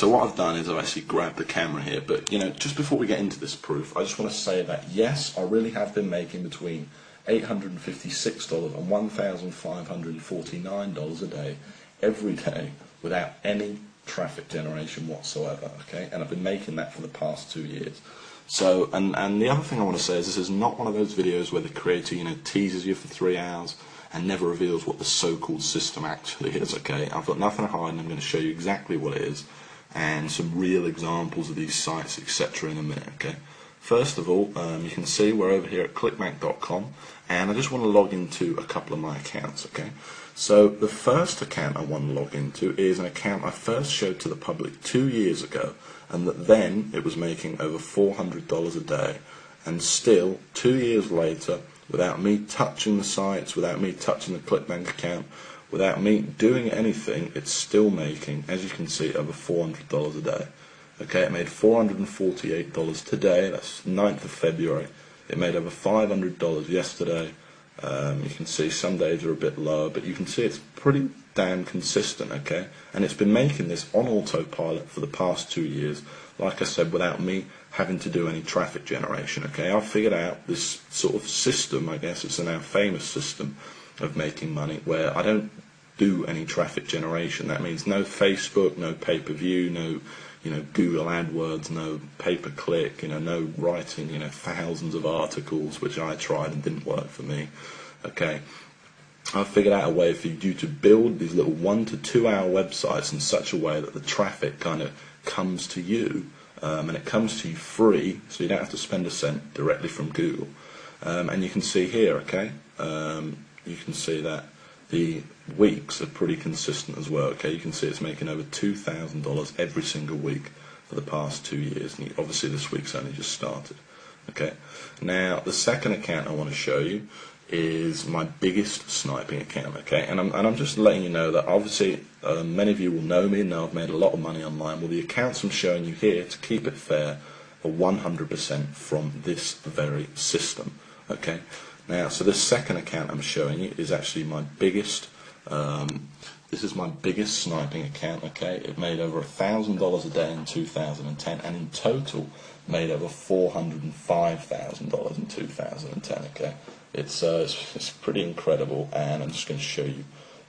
so what I've done is I've actually grabbed the camera here, but just before we get into this proof, I just want to say that yes, I really have been making between $856 and $1,549 a day, every day, without any traffic generation whatsoever, okay? And I've been making that for the past 2 years. So, and the other thing I want to say is this is not one of those videos where the creator, teases you for 3 hours and never reveals what the so-called system actually is, okay? I've got nothing to hide, and I'm going to show you exactly what it is and some real examples of these sites, etc. in a minute, okay? First of all, you can see we're over here at clickbank.com, and I just want to log into a couple of my accounts, okay? So the first account I want to log into is an account I first showed to the public 2 years ago, and that then it was making over $400 a day, and still 2 years later, without me touching the sites, without me touching the ClickBank account, without me doing anything, it's still making, as you can see, over $400 a day. Okay, it made $448 today, that's 9th of February. It made over $500 yesterday. You can see some days are a bit lower, but you can see it's pretty damn consistent, okay? And it's been making this on autopilot for the past 2 years, like I said, without me having to do any traffic generation, okay? I've figured out this sort of system, I guess it's a now famous system of making money, where I don't do any traffic generation. That means no Facebook, no pay-per-view, no Google AdWords, no pay-per-click, no writing, thousands of articles, which I tried and didn't work for me. Okay, I've figured out a way for you to build these little 1 to 2 hour websites in such a way that the traffic kind of comes to you, and it comes to you free, so you don't have to spend a cent directly from Google. And you can see here, okay, you can see that the weeks are pretty consistent as well, okay? You can see it's making over $2,000 every single week for the past 2 years, and obviously this week's only just started, okay? Now, the second account I want to show you is my biggest sniping account, okay? And I'm just letting you know that obviously many of you will know me and know I've made a lot of money online. Well, the accounts I'm showing you here, to keep it fair, are 100% from this very system, okay? Now, so this second account I'm showing you is actually my biggest, this is my biggest sniping account, okay? It made over $1,000 a day in 2010, and in total made over $405,000 in 2010, okay? It's pretty incredible, and I'm just going to show you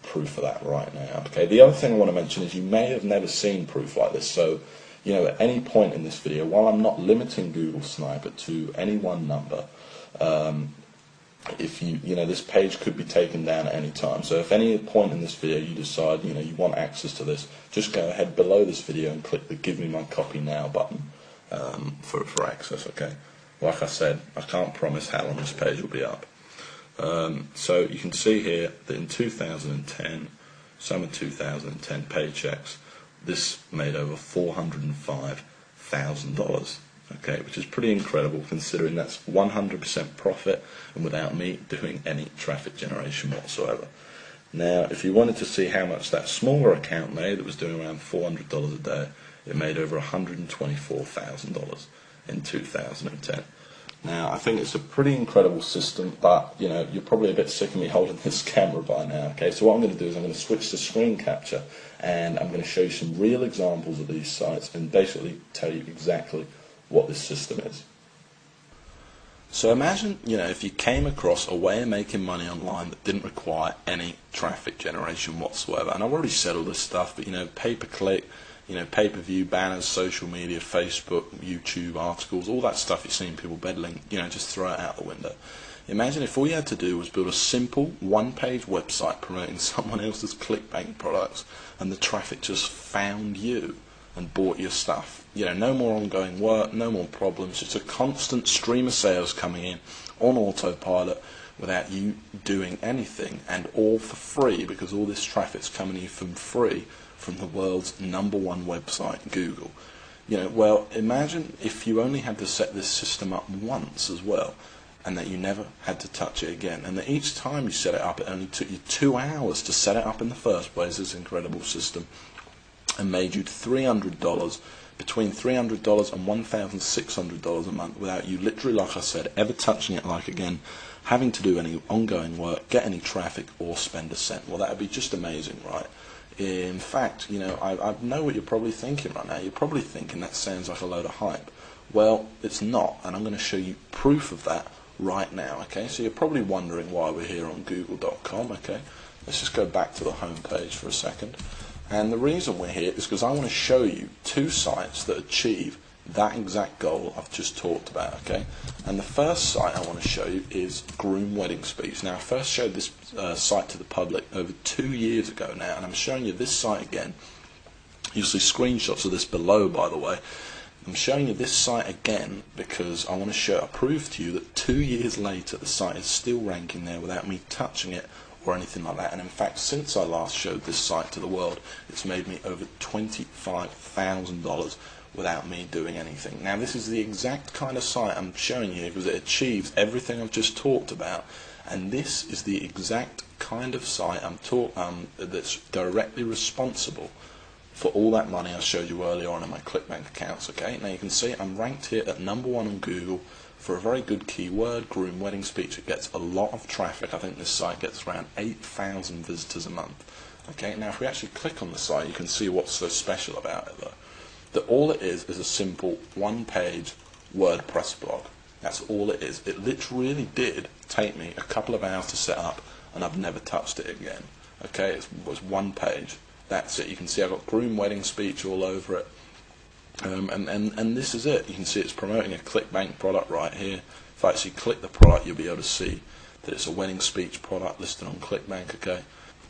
proof of that right now, okay? The other thing I want to mention is you may have never seen proof like this, so at any point in this video, while I'm not limiting Google Sniper to any one number, if this page could be taken down at any time. So if any point in this video you decide, you want access to this, just go ahead below this video and click the Give Me My Copy Now button for access, okay? Like I said, I can't promise how long this page will be up. So you can see here that in 2010, summer 2010 paychecks, this made over $405,000. Okay, which is pretty incredible considering that's 100% profit and without me doing any traffic generation whatsoever. Now, if you wanted to see how much that smaller account made, that was doing around $400 a day, it made over $124,000 in 2010. Now, I think it's a pretty incredible system, but you're probably a bit sick of me holding this camera by now. Okay, so what I'm going to do is I'm going to switch to screen capture, and I'm going to show you some real examples of these sites and basically tell you exactly what this system is. So imagine, if you came across a way of making money online that didn't require any traffic generation whatsoever. And I've already said all this stuff, but pay-per-click, pay-per-view, banners, social media, Facebook, YouTube, articles, all that stuff you've seen people peddling, just throw it out the window. Imagine if all you had to do was build a simple one-page website promoting someone else's ClickBank products, and the traffic just found you and bought your stuff. No more ongoing work, no more problems, just a constant stream of sales coming in on autopilot without you doing anything, and all for free, because all this traffic's coming to you from free from the world's #1 website, Google. Well, imagine if you only had to set this system up once as well, and that you never had to touch it again, and that each time you set it up, it only took you 2 hours to set it up in the first place, this incredible system, and made you $300, between $300 and $1,600 a month, without you literally, like I said, ever touching it again, having to do any ongoing work, get any traffic, or spend a cent. Well, that would be just amazing, right? In fact, I know what you're probably thinking right now. You're probably thinking that sounds like a load of hype. Well, it's not, and I'm going to show you proof of that right now, okay? So you're probably wondering why we're here on Google.com, okay? Let's just go back to the home page for a second. And the reason we're here is because I want to show you two sites that achieve that exact goal I've just talked about, okay? And the first site I want to show you is Groom Wedding Speech. Now, I first showed this site to the public over 2 years ago now, and I'm showing you this site again. You'll see screenshots of this below, by the way. I'm showing you this site again because I want to prove to you that 2 years later the site is still ranking there without me touching it or anything like that. And in fact, since I last showed this site to the world, it's made me over $25,000 without me doing anything. Now, this is the exact kind of site I'm showing you because it achieves everything I've just talked about, and this is the exact kind of site that's directly responsible for all that money I showed you earlier on in my ClickBank accounts. Okay, now you can see I'm ranked here at #1 on Google for a very good keyword, Groom Wedding Speech. It gets a lot of traffic. I think this site gets around 8,000 visitors a month. Okay, now if we actually click on the site, you can see what's so special about it though. That all it is a simple one-page WordPress blog. That's all it is. It literally did take me a couple of hours to set up, and I've never touched it again. Okay, it was one page. That's it. You can see I've got Groom Wedding Speech all over it. And this is it. You can see it's promoting a ClickBank product right here. If I actually click the product, you'll be able to see that it's a wedding speech product listed on ClickBank. Okay.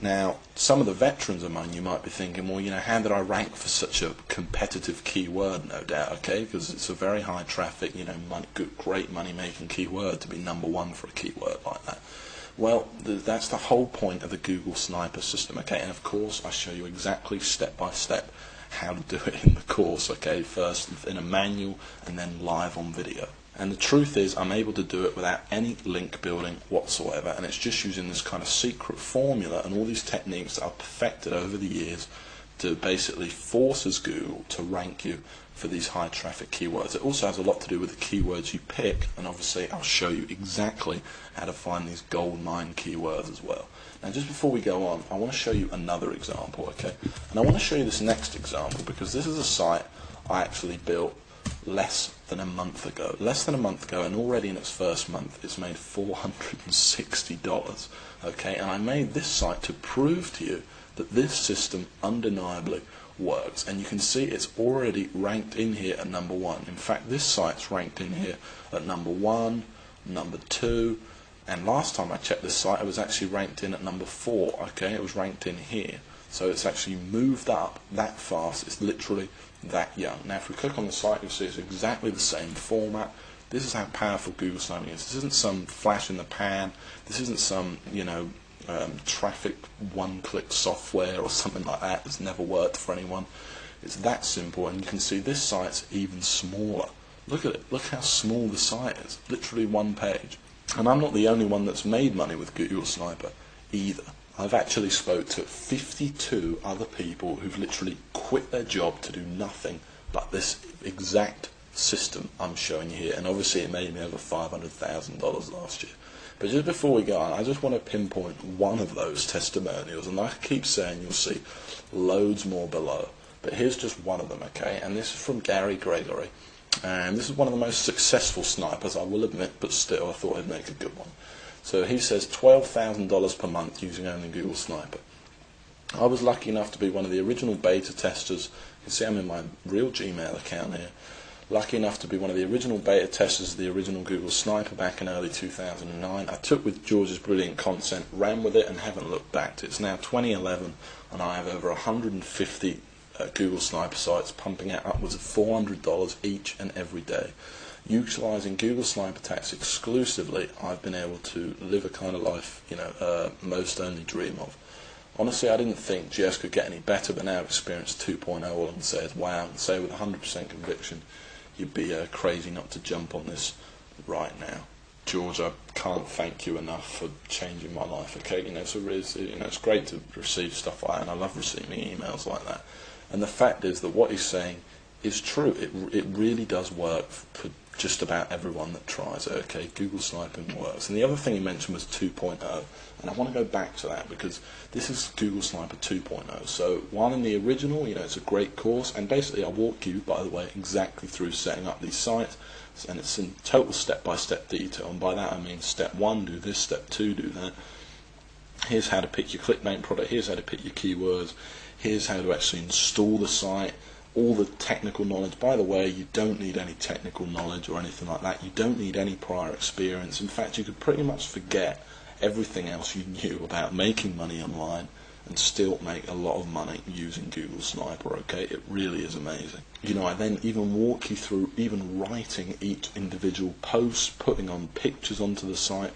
Now, some of the veterans among you might be thinking, well, how did I rank for such a competitive keyword? No doubt, okay, because it's a very high traffic, great money-making keyword to be #1 for a keyword like that. Well, that's the whole point of the Google Sniper system, okay, and of course I show you exactly step by step how to do it in the course, okay, first in a manual and then live on video. And the truth is, I'm able to do it without any link building whatsoever, and it's just using this kind of secret formula and all these techniques that I've perfected over the years to basically forces Google to rank you for these high traffic keywords. It also has a lot to do with the keywords you pick, and obviously I'll show you exactly how to find these gold mine keywords as well. Now, just before we go on, I want to show you another example, okay? And I want to show you this next example because this is a site I actually built less than a month ago, and already in its first month it's made $460, okay? And I made this site to prove to you that this system undeniably works, and you can see it's already ranked in here at #1. In fact, this site's ranked in here at #1, #2, and last time I checked this site it was actually ranked in at #4, okay? It was ranked in here, so it's actually moved up that fast. It's literally that young. Now, if we click on the site, you'll see it's exactly the same format. This is how powerful Google Sniping is. This isn't some flash in the pan. This isn't some, traffic one-click software or something like that that's never worked for anyone. It's that simple, and you can see this site's even smaller. Look at it. Look how small the site is. Literally one page. And I'm not the only one that's made money with Google Sniper either. I've actually spoke to 52 other people who've literally quit their job to do nothing but this exact system I'm showing you here, and obviously it made me over $500,000 last year. But just before we go on, I just want to pinpoint one of those testimonials, and like I keep saying, you'll see loads more below. But here's just one of them, okay? And this is from Gary Gregory, and this is one of the most successful snipers, I will admit, but still I thought I'd make a good one. So he says $12,000 per month using only Google Sniper. I was lucky enough to be one of the original beta testers. You can see I'm in my real Gmail account here. Lucky enough to be one of the original beta testers of the original Google Sniper back in early 2009. I took with George's brilliant content, ran with it, and haven't looked back. It's now 2011, and I have over 150 Google Sniper sites pumping out upwards of $400 each and every day. Utilising Google Sniper Attacks exclusively, I've been able to live a kind of life, most only dream of. Honestly, I didn't think GS could get any better, but now Experience 2.0 all I can say is wow, and say with 100% conviction, you'd be crazy not to jump on this right now. George, I can't thank you enough for changing my life, okay? It's great to receive stuff like that, and I love receiving emails like that. And the fact is that what he's saying is true. It really does work for just about everyone that tries it. Okay, Google Sniping works. And the other thing he mentioned was 2.0, and I want to go back to that because this is Google Sniper 2.0. So while in the original, it's a great course, and basically I walk you, by the way, exactly through setting up these sites, and it's in total step-by-step detail. And by that I mean step 1, do this, step 2, do that. Here's how to pick your clickbait product, here's how to pick your keywords, here's how to actually install the site, all the technical knowledge. By the way, you don't need any technical knowledge or anything like that. You don't need any prior experience. In fact, you could pretty much forget everything else you knew about making money online and still make a lot of money using Google Sniper. Okay, it really is amazing. I then even walk you through even writing each individual post, putting on pictures onto the site,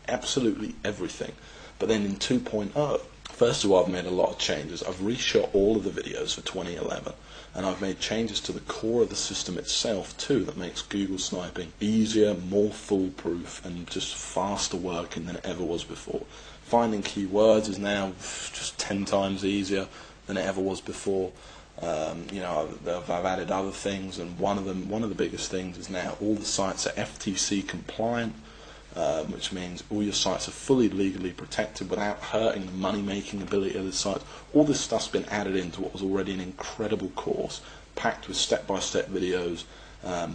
absolutely everything. But then in 2.0, first of all, I've made a lot of changes. I've reshot all of the videos for 2011, and I've made changes to the core of the system itself too that makes Google Sniping easier, more foolproof, and just faster working than it ever was before. Finding keywords is now just 10 times easier than it ever was before. I've added other things, and one of the biggest things is now all the sites are FTC compliant. Which means all your sites are fully legally protected without hurting the money-making ability of the site. All this stuff's been added into what was already an incredible course, packed with step-by-step videos,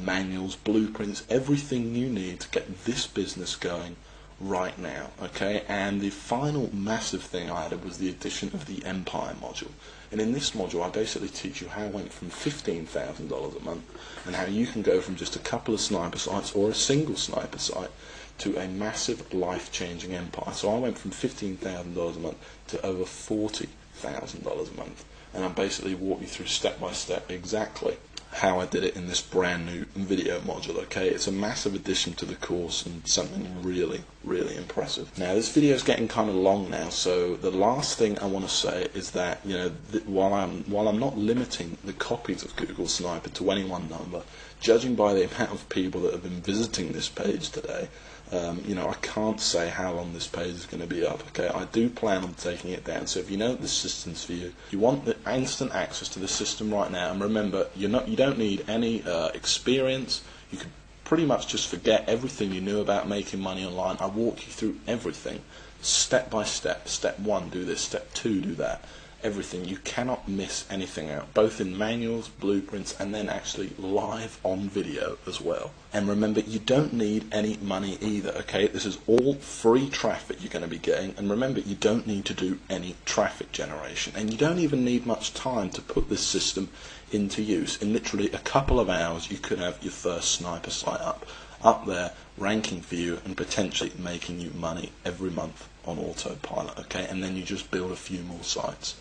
manuals, blueprints, everything you need to get this business going right now. Okay, and the final massive thing I added was the addition of the Empire module. And in this module, I basically teach you how I went from $15,000 a month and how you can go from just a couple of sniper sites or a single sniper site to a massive life-changing empire. So I went from $15,000 a month to over $40,000 a month, and I basically walk you through step by step exactly how I did it in this brand new video module. Okay, it's a massive addition to the course and something really, really impressive. Now this video is getting kind of long now, so the last thing I want to say is that while I'm not limiting the copies of Google Sniper to any one number, judging by the amount of people that have been visiting this page today, I can't say how long this page is going to be up. Okay, I do plan on taking it down. So if you know the system's for you, you want the instant access to the system right now. And remember, you don't need any experience. You could pretty much just forget everything you knew about making money online. I walk you through everything, step by step. Step 1, do this. Step 2, do that. Everything. You cannot miss anything out, both in manuals, blueprints, and then actually live on video as well. And remember, you don't need any money either. Okay, this is all free traffic you're going to be getting, and remember, you don't need to do any traffic generation, and you don't even need much time to put this system into use. In literally a couple of hours, you could have your first sniper site up there, ranking for you, and potentially making you money every month on autopilot. Okay, and then you just build a few more sites.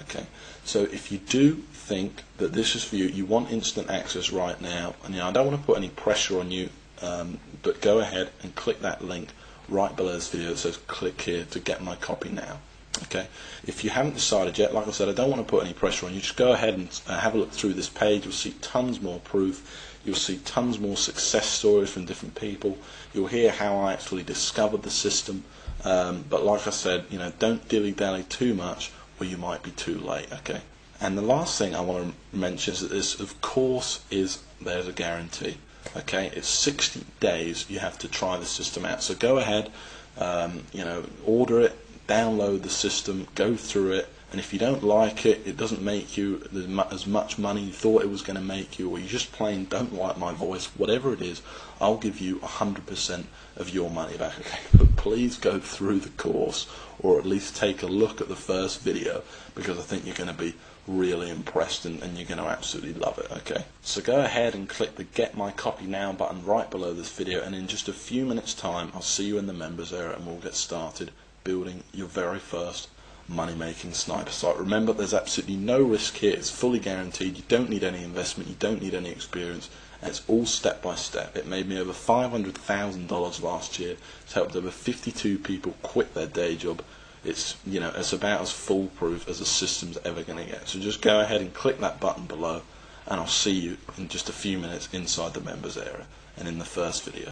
Okay, so if you do think that this is for you, you want instant access right now, and I don't want to put any pressure on you, but go ahead and click that link right below this video that says click here to get my copy now. Okay, if you haven't decided yet, like I said, I don't want to put any pressure on you. Just go ahead and have a look through this page. You'll see tons more proof. You'll see tons more success stories from different people. You'll hear how I actually discovered the system. But like I said, don't dilly-dally too much, or you might be too late. Okay. And the last thing I want to mention is that this, of course, there's a guarantee. Okay, it's 60 days you have to try the system out. So go ahead, order it, download the system, go through it, and if you don't like it, it doesn't make you as much money you thought it was going to make you, or you just plain don't like my voice, whatever it is, I'll give you 100% of your money back. Okay, but please go through the course, or at least take a look at the first video, because I think you're going to be really impressed and you're going to absolutely love it. Okay, so go ahead and click the Get My Copy Now button right below this video, and in just a few minutes time I'll see you in the members area and we'll get started building your very first money-making sniper site. Remember, there's absolutely no risk here. It's fully guaranteed. You don't need any investment, you don't need any experience, and it's all step by step. It made me over $500,000 last year. It's helped over 52 people quit their day job. It's it's about as foolproof as the system's ever going to get. So just go ahead and click that button below, and I'll see you in just a few minutes inside the members area and in the first video.